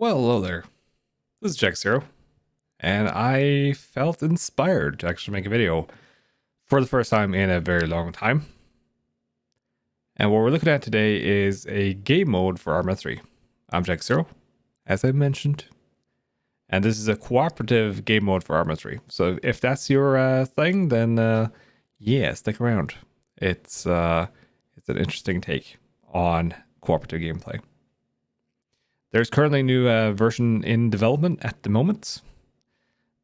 Well, hello there. This is Jagzero, and I felt inspired to actually make a video for the first time in a very long time. And what we're looking at today is a game mode for Arma 3. I'm Jagzero, as I mentioned, and this is a cooperative game mode for Arma 3. So if that's your thing, then yeah, stick around. It's an interesting take on cooperative gameplay. There's currently a new version in development at the moment,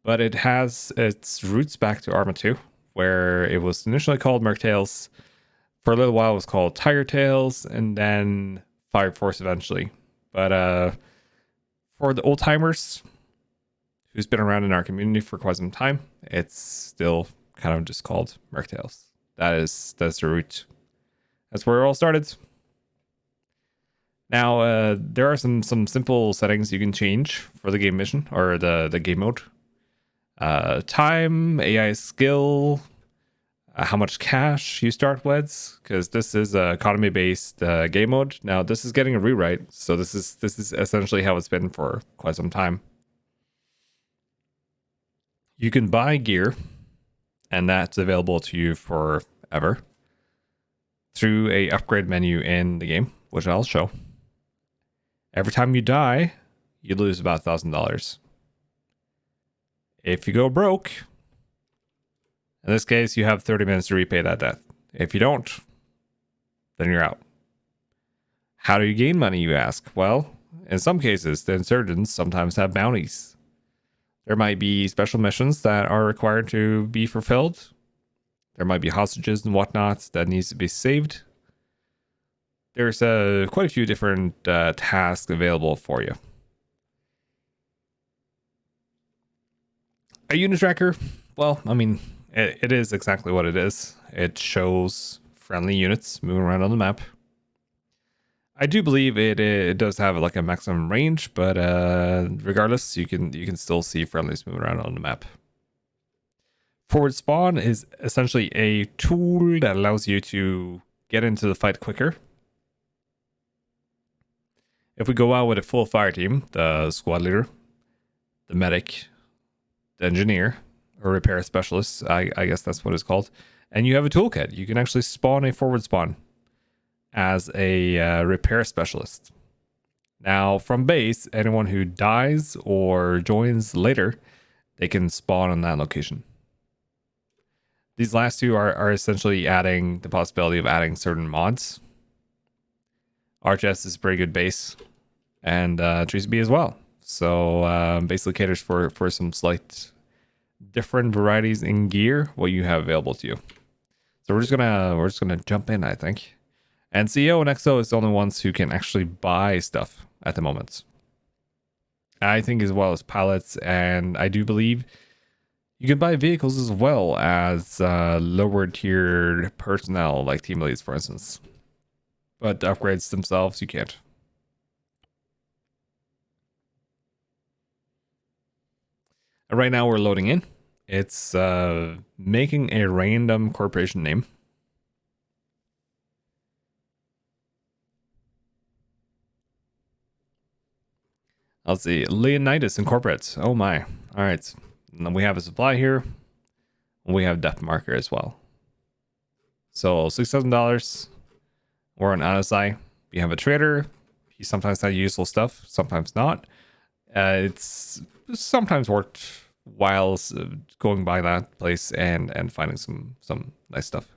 but it has its roots back to Arma 2, where it was initially called Merc Tales. For a little while, it was called Tiger Tales, and then Fire Force eventually. But for the old timers who's been around in our community for quite some time, it's still kind of just called Merc Tales. That's the root. That's where it all started. Now, there are some simple settings you can change for the game mission or the game mode. Time, AI skill, how much cash you start with, because this is a economy-based game mode. Now, this is getting a rewrite, so this is essentially how it's been for quite some time. You can buy gear, and that's available to you forever through a upgrade menu in the game, which I'll show. Every time you die, you lose about $1,000. If you go broke, in this case, you have 30 minutes to repay that debt. If you don't, then you're out. How do you gain money, you ask? Well, in some cases, the insurgents sometimes have bounties. There might be special missions that are required to be fulfilled. There might be hostages and whatnot that needs to be saved. There's quite a few different tasks available for you. A unit tracker, well, I mean, it is exactly what it is. It shows friendly units moving around on the map. I do believe it does have like a maximum range, but regardless, you can still see friendlies moving around on the map. Forward spawn is essentially a tool that allows you to get into the fight quicker. If we go out with a full fire team, the squad leader, the medic, the engineer, or repair specialist, I guess that's what it's called, and you have a toolkit, you can actually spawn a forward spawn as a repair specialist. Now, from base, anyone who dies or joins later, they can spawn on that location. These last two are essentially adding the possibility of adding certain mods. RHS is a pretty good base, and 3CB as well. So basically caters for some slight different varieties in gear what you have available to you. So we're just gonna jump in, I think. And CEO and XO is the only ones who can actually buy stuff at the moment. I think as well as pilots, and I do believe you can buy vehicles as well as lower tiered personnel like team leads, for instance. But the upgrades themselves, you can't. And right now we're loading in. It's making a random corporation name. Let's see, Leonidas Incorporates. Oh my. All right. And then we have a supply here. We have depth marker as well. So $6,000. Or an NSI. You have a trader. He sometimes has useful stuff, sometimes not. It's sometimes worked while going by that place and finding some nice stuff.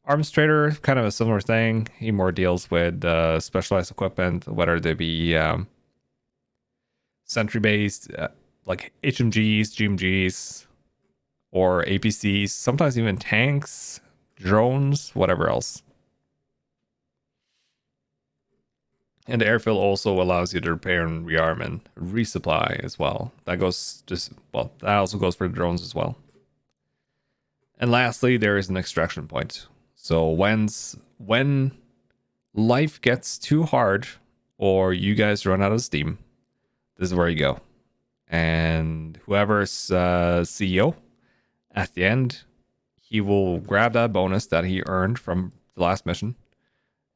Arms trader, kind of a similar thing. He more deals with specialized equipment, whether they be sentry based, like HMGs, GMGs, or APCs, sometimes even tanks, drones, whatever else. And the airfield also allows you to repair and rearm and resupply as well. That also goes for the drones as well. And lastly, there is an extraction point. So when life gets too hard or you guys run out of steam, this is where you go. And whoever's CEO at the end, he will grab that bonus that he earned from the last mission.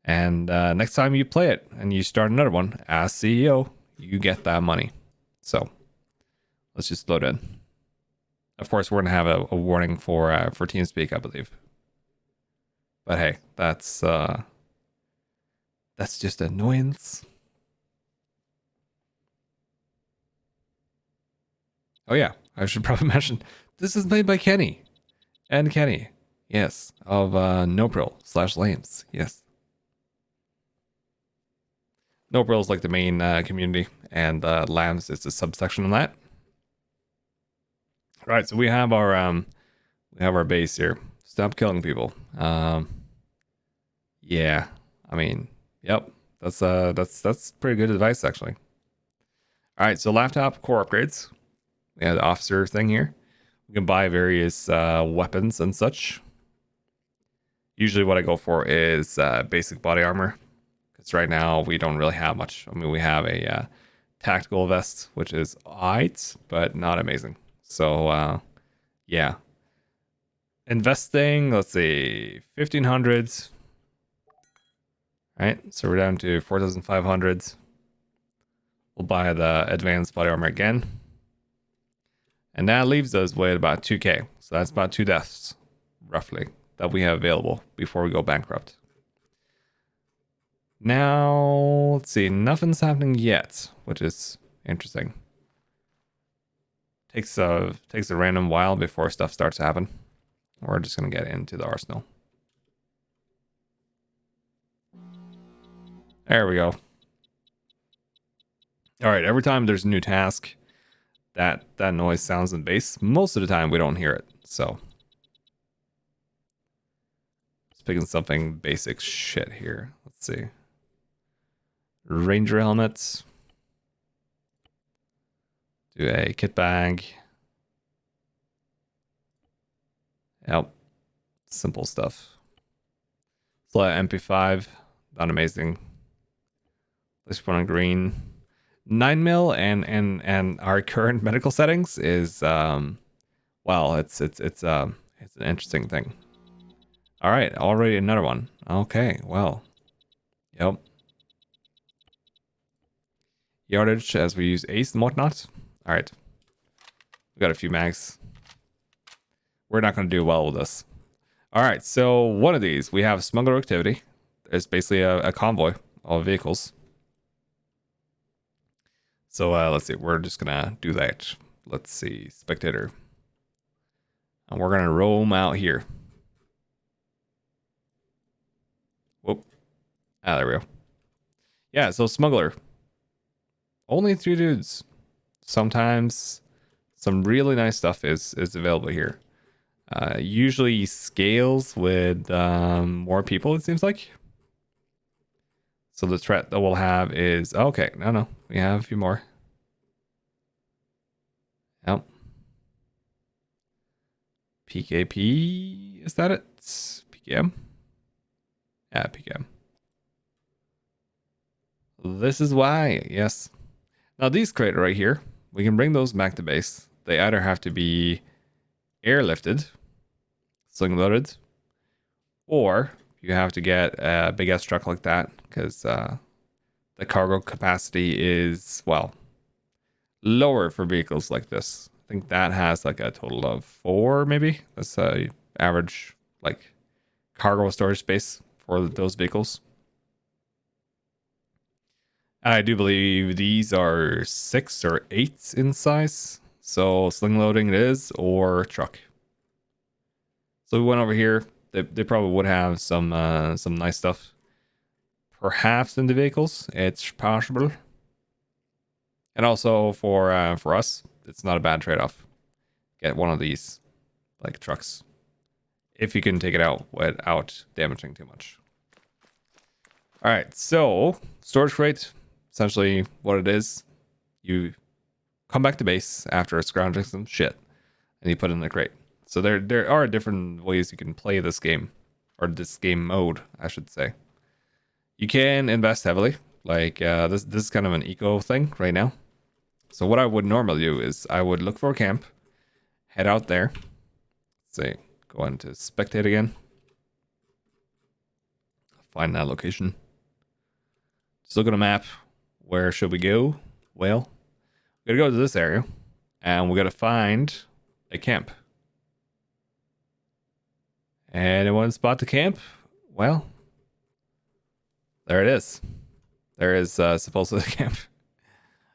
And next time you play it and you start another one as CEO, you get that money. So let's just load in. Of course, we're gonna have a warning for TeamSpeak, I believe. But hey, that's just annoyance. Oh yeah, I should probably mention this is made by Nkenny. Nkenny, yes, of Nopril/Lames, yes. Nopril is like the main community, and Lambs is a subsection of that. All right, so we have our base here. Stop killing people. Yeah, I mean, yep, that's pretty good advice actually. All right, so laptop core upgrades. We have the officer thing here. We can buy various weapons and such. Usually what I go for is basic body armor. Because right now we don't really have much. I mean, we have a tactical vest, which is alright, but not amazing. So, yeah. Investing, let's see, 1,500. Right, so we're down to 4,500. We'll buy the advanced body armor again. And that leaves us with about 2k. So that's about 2 deaths, roughly, that we have available before we go bankrupt. Now, let's see, nothing's happening yet, which is interesting. Takes a random while before stuff starts to happen. We're just gonna get into the arsenal. There we go. All right, every time there's a new task, that noise sounds in base. Most of the time we don't hear it, so just picking something basic shit here. Let's see. Ranger helmets. Do a kit bag. Yep. Simple stuff. Flat MP5. Not amazing. Let's put on green. 9mm and our current medical settings is well, it's an interesting thing. All right, already another one. Okay, well. Yep. Yardage as we use ace and whatnot. All right. We got a few mags. We're not going to do well with this. All right, so one of these, we have smuggler activity. It's basically a convoy of vehicles. So let's see, we're just going to do that. Let's see, spectator. And we're going to roam out here. Whoop. Ah, there we go. Yeah, so smuggler. Only 3 dudes. Sometimes some really nice stuff is available here. Usually scales with more people, it seems like. So the threat that we'll have is... Okay, no. We have a few more. Yep. PKP... Is that it? PKM? Yeah, PKM. This is why, yes. Now these crates right here, we can bring those back to base. They either have to be airlifted, sling loaded, or you have to get a big ass truck like that because the cargo capacity is, well, lower for vehicles like this. I think that has like a total of 4 maybe. That's a average like cargo storage space for those vehicles. I do believe these are 6 or 8 in size. So sling loading it is, or truck. So we went over here. They probably would have some nice stuff. Perhaps in the vehicles, it's possible. And also for us, it's not a bad trade-off. Get one of these, like trucks, if you can take it out without damaging too much. All right, so storage crate, essentially what it is, you come back to base after scrounging some shit, and you put it in the crate. So there are different ways you can play this game, or this game mode, I should say. You can invest heavily, like this is kind of an eco thing right now. So what I would normally do is I would look for a camp, head out there. Let's see, go into spectate again. Find that location. Just look at a map. Where should we go? Well, we gotta go to this area, and we gotta find a camp. Anyone spot the camp? Well, there it is. There is supposedly a camp.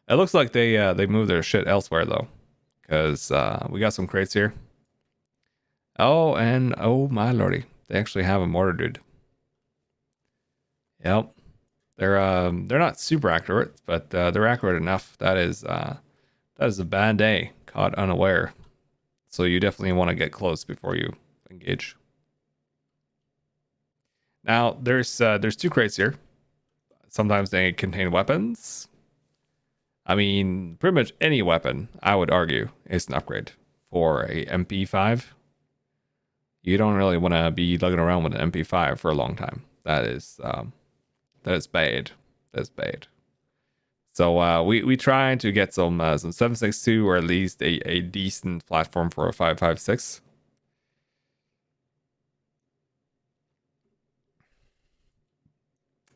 It looks like they moved their shit elsewhere though, because we got some crates here. Oh, and oh my lordy, they actually have a mortar dude. Yep, they're not super accurate, but they're accurate enough. That is a bad day caught unaware. So you definitely want to get close before you engage. Now there's 2 crates here. Sometimes they contain weapons. I mean, pretty much any weapon, I would argue, is an upgrade for a MP5. You don't really want to be lugging around with an MP5 for a long time. That is bad. That's bad. So we try to get some 7.62 or at least a decent platform for a 5.56.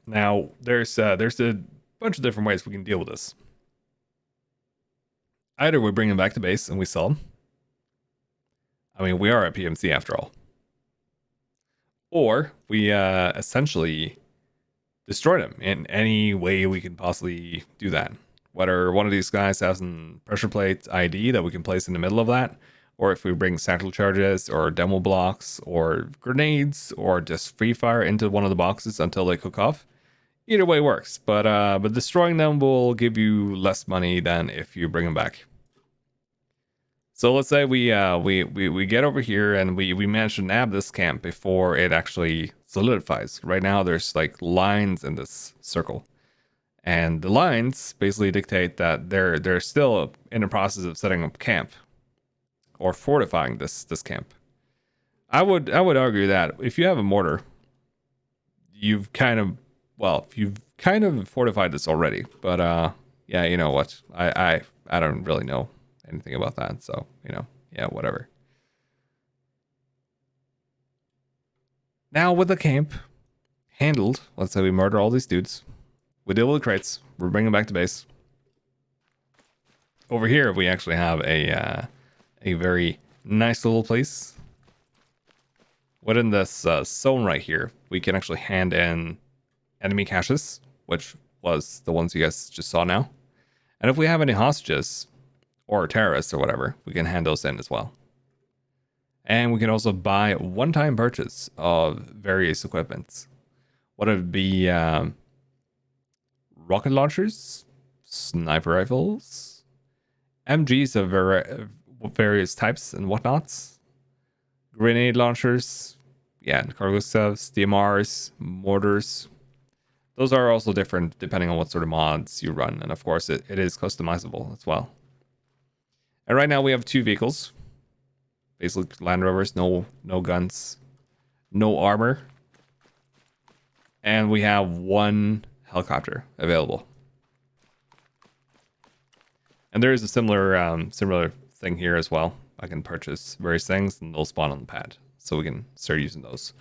Now there's a bunch of different ways we can deal with this. Either we bring them back to base and we sell them. I mean, we are at PMC after all. Or we essentially destroy them in any way we can possibly do that. Whether one of these guys has a pressure plate ID that we can place in the middle of that, or if we bring satchel charges or demo blocks or grenades or just free fire into one of the boxes until they cook off. Either way works, but destroying them will give you less money than if you bring them back. So let's say we get over here and we manage to nab this camp before it actually solidifies. Right now there's like lines in this circle, and the lines basically dictate that they're still in the process of setting up camp or fortifying this camp. I would argue that if you have a mortar, you've kind of fortified this already. But yeah, you know what? I don't really know anything about that, so yeah, whatever. Now with the camp handled, let's say we murder all these dudes, we deal with the crates, we're bringing them back to base. Over here we actually have a very nice little place. Within this zone right here, we can actually hand in enemy caches, which was the ones you guys just saw now. And if we have any hostages or terrorists or whatever, we can hand those in as well. And we can also buy one-time purchase of various equipments. Whether it be rocket launchers, sniper rifles, MGs of various types and whatnots, grenade launchers, yeah, cargo stuffs, DMRs, mortars. Those are also different depending on what sort of mods you run. And of course, it is customizable as well. And right now we have 2 vehicles. Basically Land Rovers, no guns, no armor. And we have 1 helicopter available. And there is a similar thing here as well. I can purchase various things and they'll spawn on the pad. So we can start using those.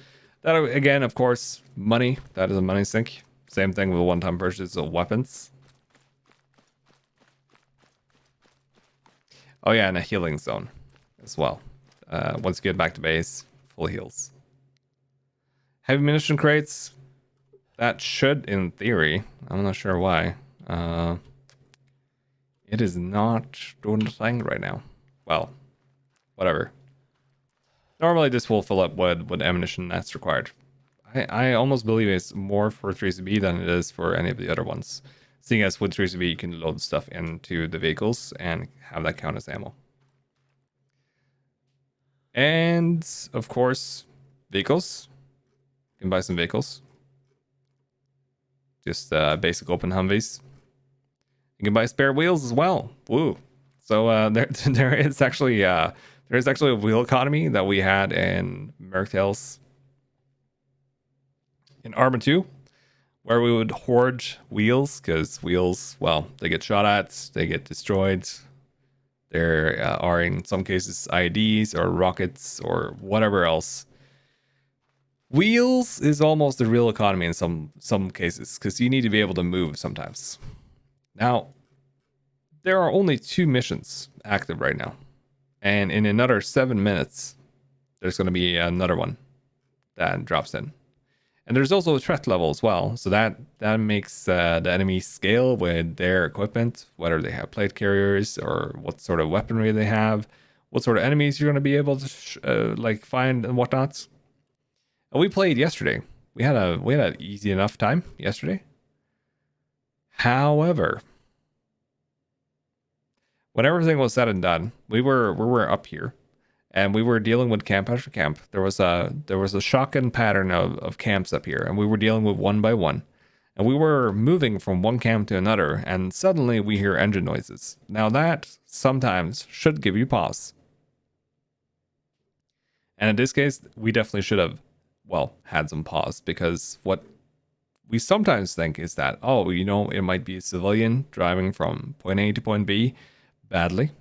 That again, of course, money. That is a money sink. Same thing with a one-time purchase of weapons. Oh yeah, and a healing zone as well. Once you get back to base, full heals. Heavy munition crates. That should, in theory, I'm not sure why. It is not doing the thing right now. Well, whatever. Normally this will fill up with ammunition that's required. I almost believe it's more for 3CB than it is for any of the other ones. Seeing as with 3CB you can load stuff into the vehicles and have that count as ammo. And of course, vehicles. You can buy some vehicles. Just basic open Humvees. You can buy spare wheels as well. Woo! So there is actually a wheel economy that we had in Merc Tales in Arma 2, where we would hoard wheels because wheels, well, they get shot at, they get destroyed. There are in some cases IEDs or rockets or whatever else. Wheels is almost a real economy in some cases because you need to be able to move sometimes. Now, there are only 2 missions active right now. And in another 7 minutes, there's going to be another one that drops in. And there's also a threat level as well. So that makes the enemy scale with their equipment, whether they have plate carriers or what sort of weaponry they have, what sort of enemies you're going to be able to like find and whatnot. And we played yesterday. We had an easy enough time yesterday. However, when everything was said and done, we were up here, and we were dealing with camp after camp. There was a shotgun pattern of camps up here, and we were dealing with one by one. And we were moving from one camp to another, and suddenly we hear engine noises. Now that sometimes should give you pause. And in this case, we definitely should have, well, had some pause, because what we sometimes think is that, oh, you know, it might be a civilian driving from point A to point B badly.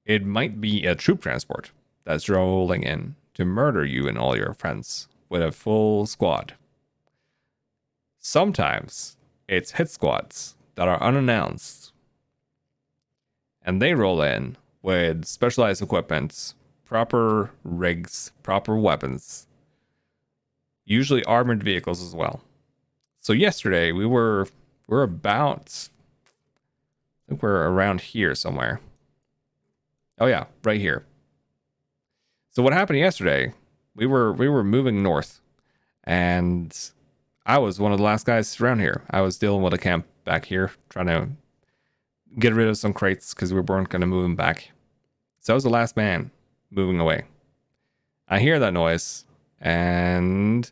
It might be a troop transport that's rolling in to murder you and all your friends with a full squad. Sometimes it's hit squads that are unannounced, and they roll in with specialized equipment, proper rigs, proper weapons, usually armored vehicles as well. So yesterday we're about, I think we're around here somewhere. Oh yeah, right here. So what happened yesterday, we were moving north, and I was one of the last guys around here. I was dealing with a camp back here, trying to get rid of some crates because we weren't going to move them back. So I was the last man moving away. I hear that noise, and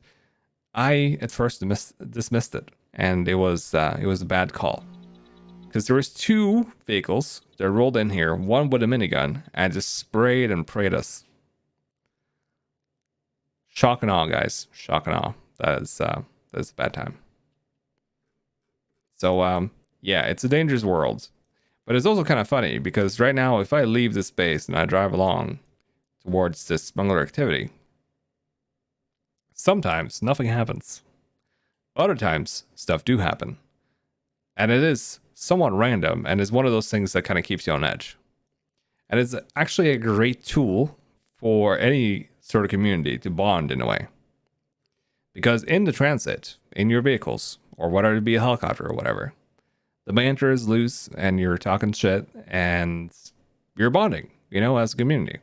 I at first dismissed it, and it was a bad call, because there was 2 vehicles that rolled in here, one with a minigun, and just sprayed and prayed us. Shock and awe, guys. Shock and awe. That's a bad time. So yeah, it's a dangerous world, but it's also kind of funny, because right now, if I leave this base and I drive along towards this smuggler activity, sometimes nothing happens. Other times, stuff do happen. And it is somewhat random, and is one of those things that kind of keeps you on edge. And it's actually a great tool for any sort of community to bond in a way. Because in the transit, in your vehicles, or whether it be a helicopter or whatever, the banter is loose, and you're talking shit, and you're bonding, you know, as a community.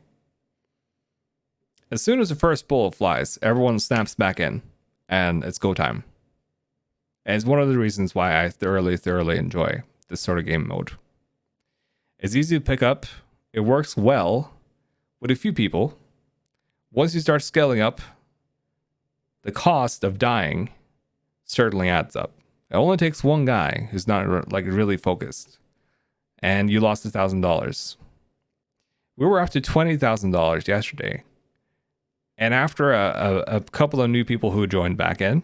As soon as the first bullet flies, everyone snaps back in, and it's go time. And it's one of the reasons why I thoroughly enjoy this sort of game mode. It's easy to pick up. It works well with a few people. Once you start scaling up, the cost of dying certainly adds up. It only takes one guy who's not like really focused, and you lost $1,000. We were up to $20,000 yesterday. And after a couple of new people who joined back in,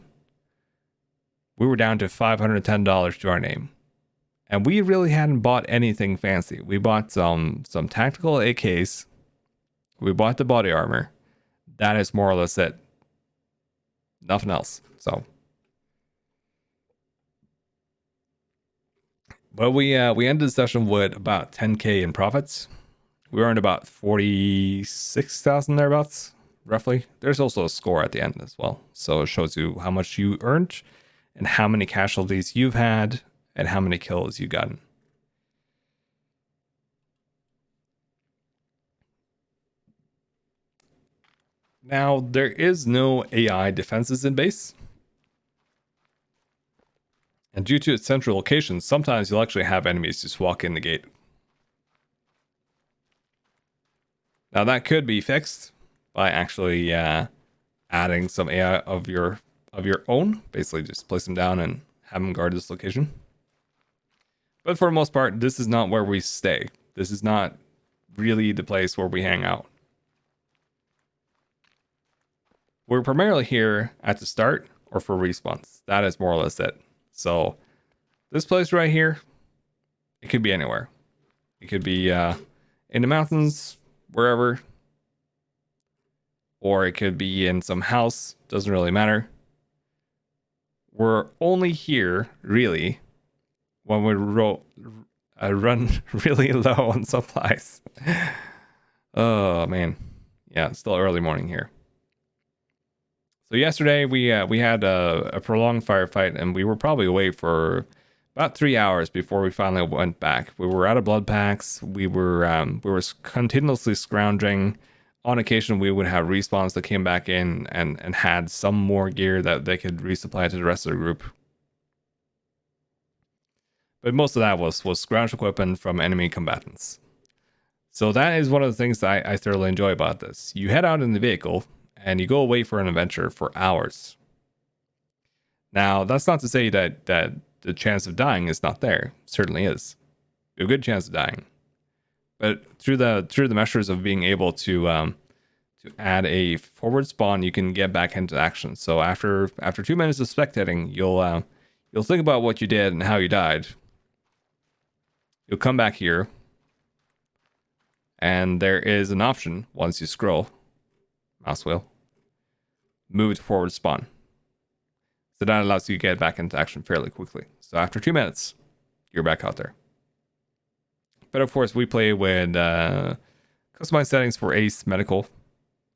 we were down to $510 to our name. And we really hadn't bought anything fancy. We bought some tactical AKs. We bought the body armor. That is more or less it. Nothing else. So, but we ended the session with about 10K in profits. We earned about 46,000 thereabouts, roughly. There's also a score at the end as well, so it shows you how much you earned and how many casualties you've had and how many kills you've gotten. Now, there is no AI defenses in base. And due to its central location, sometimes you'll actually have enemies just walk in the gate. Now, that could be fixed by actually adding some AI of your own. Basically, just place them down and have them guard this location. But for the most part, this is not where we stay. This is not really the place where we hang out. We're primarily here at the start or for respawns. That is more or less it. So this place right here, it could be anywhere. It could be in the mountains, wherever. Or it could be in some house. Doesn't really matter. We're only here, really, when we run really low on supplies. Oh man, yeah, it's still early morning here. So yesterday we had a prolonged firefight, and we were probably away for about 3 hours before we finally went back. We were out of blood packs. We were continuously scrounging. On occasion, we would have respawns that came back in and had some more gear that they could resupply to the rest of the group. But most of that was scrounge equipment from enemy combatants. So that is one of the things that I thoroughly enjoy about this. You head out in the vehicle and you go away for an adventure for hours. Now, that's not to say that the chance of dying is not there. It certainly is. A good chance of dying. But through the measures of being able to add a forward spawn, you can get back into action. So after 2 minutes of spectating, you'll think about what you did and how you died. You'll come back here, and there is an option once you scroll, mouse wheel, move to forward spawn. So that allows you to get back into action fairly quickly. So after 2 minutes, you're back out there. But of course, we play with customized settings for Ace, Medical,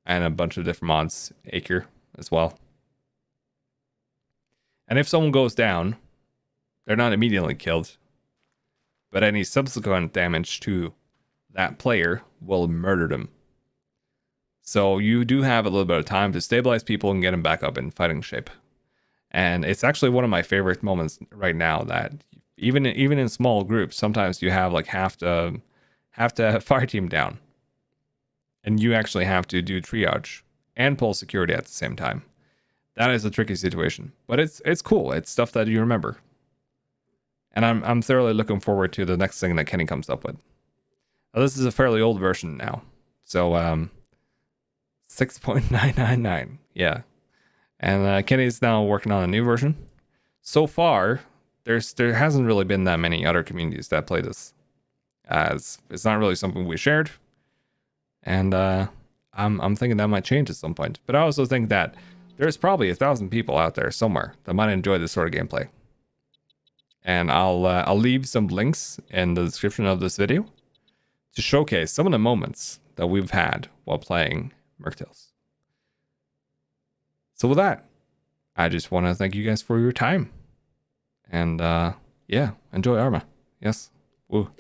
and a bunch of different mods, Acre as well. And if someone goes down, they're not immediately killed, but any subsequent damage to that player will murder them. So you do have a little bit of time to stabilize people and get them back up in fighting shape. And it's actually one of my favorite moments right now, that even in small groups, sometimes you have like half the fire team down, and you actually have to do triage and pull security at the same time. That is a tricky situation, but it's cool. It's stuff that you remember, and I'm thoroughly looking forward to the next thing that Kenny comes up with. Now, this is a fairly old version now, so 6.999, yeah. And Kenny's now working on a new version. So far, there hasn't really been that many other communities that play this, as it's not really something we shared. And I'm thinking that might change at some point. But I also think that there's probably 1,000 people out there somewhere that might enjoy this sort of gameplay. And I'll leave some links in the description of this video to showcase some of the moments that we've had while playing Merc Tales. So with that, I just want to thank you guys for your time. And yeah, enjoy Arma. Yes. Woo.